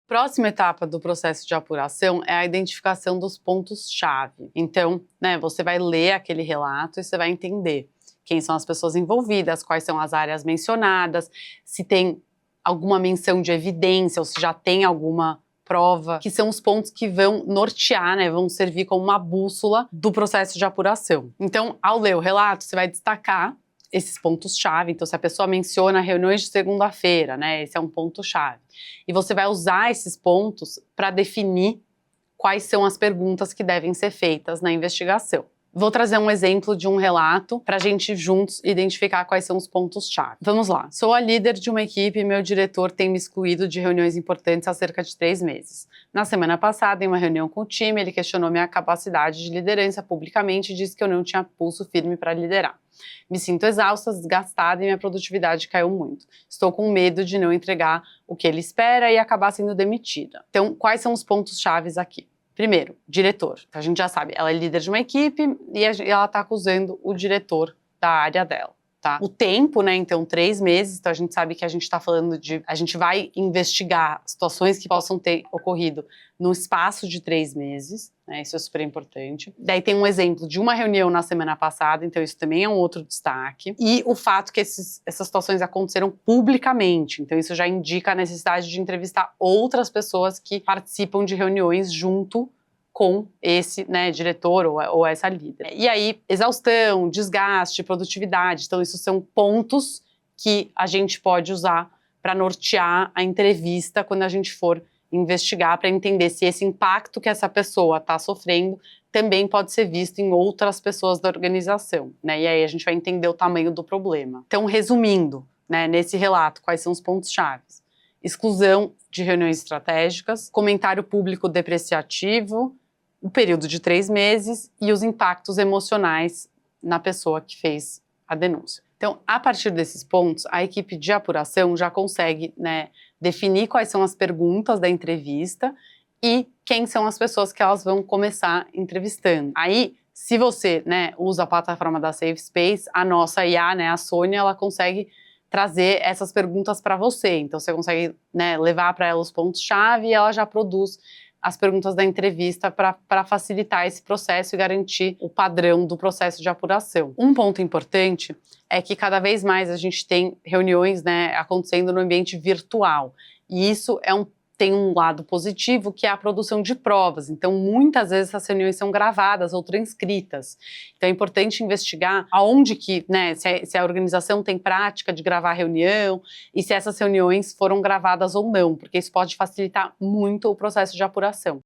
Próxima etapa do processo de apuração é a identificação dos pontos-chave. Então, você vai ler aquele relato e você vai entender quem são as pessoas envolvidas, quais são as áreas mencionadas, se tem alguma menção de evidência ou se já tem alguma prova, que são os pontos que vão nortear, vão servir como uma bússola do processo de apuração. Então, ao ler o relato, você vai destacar esses pontos-chave. Então, se a pessoa menciona reuniões de segunda-feira, esse é um ponto-chave. E você vai usar esses pontos para definir quais são as perguntas que devem ser feitas na investigação. Vou trazer um exemplo de um relato para a gente juntos identificar quais são os pontos-chave. Vamos lá. Sou a líder de uma equipe e meu diretor tem me excluído de reuniões importantes há cerca de 3 meses. Na semana passada, em uma reunião com o time, ele questionou minha capacidade de liderança publicamente e disse que eu não tinha pulso firme para liderar. Me sinto exausta, desgastada e minha produtividade caiu muito. Estou com medo de não entregar o que ele espera e acabar sendo demitida. Então, quais são os pontos-chave aqui? Primeiro, diretor. A gente já sabe, ela é líder de uma equipe e ela está acusando o diretor da área dela, tá? O tempo, então 3 meses, então a gente sabe que a gente está falando de... A gente vai investigar situações que possam ter ocorrido no espaço de 3 meses, isso é super importante. Daí tem um exemplo de uma reunião na semana passada, então isso também é um outro destaque. E o fato que essas situações aconteceram publicamente, então isso já indica a necessidade de entrevistar outras pessoas que participam de reuniões junto com esse diretor ou essa líder. E aí, exaustão, desgaste, produtividade, então isso são pontos que a gente pode usar para nortear a entrevista quando a gente for investigar, para entender se esse impacto que essa pessoa está sofrendo também pode ser visto em outras pessoas da organização, E aí a gente vai entender o tamanho do problema. Então, resumindo, nesse relato, quais são os pontos-chave? Exclusão de reuniões estratégicas, comentário público depreciativo, o período de 3 meses e os impactos emocionais na pessoa que fez a denúncia. Então, a partir desses pontos, a equipe de apuração já consegue definir quais são as perguntas da entrevista e quem são as pessoas que elas vão começar entrevistando. Aí, se você usa a plataforma da Safe Space, a nossa IA, a Sônia, ela consegue trazer essas perguntas para você. Então, você consegue levar para ela os pontos-chave e ela já produz as perguntas da entrevista para facilitar esse processo e garantir o padrão do processo de apuração. Um ponto importante é que cada vez mais a gente tem reuniões acontecendo no ambiente virtual. E isso tem um lado positivo, que é a produção de provas. Então, muitas vezes essas reuniões são gravadas ou transcritas. Então, é importante investigar aonde que, se a organização tem prática de gravar reunião e se essas reuniões foram gravadas ou não, porque isso pode facilitar muito o processo de apuração.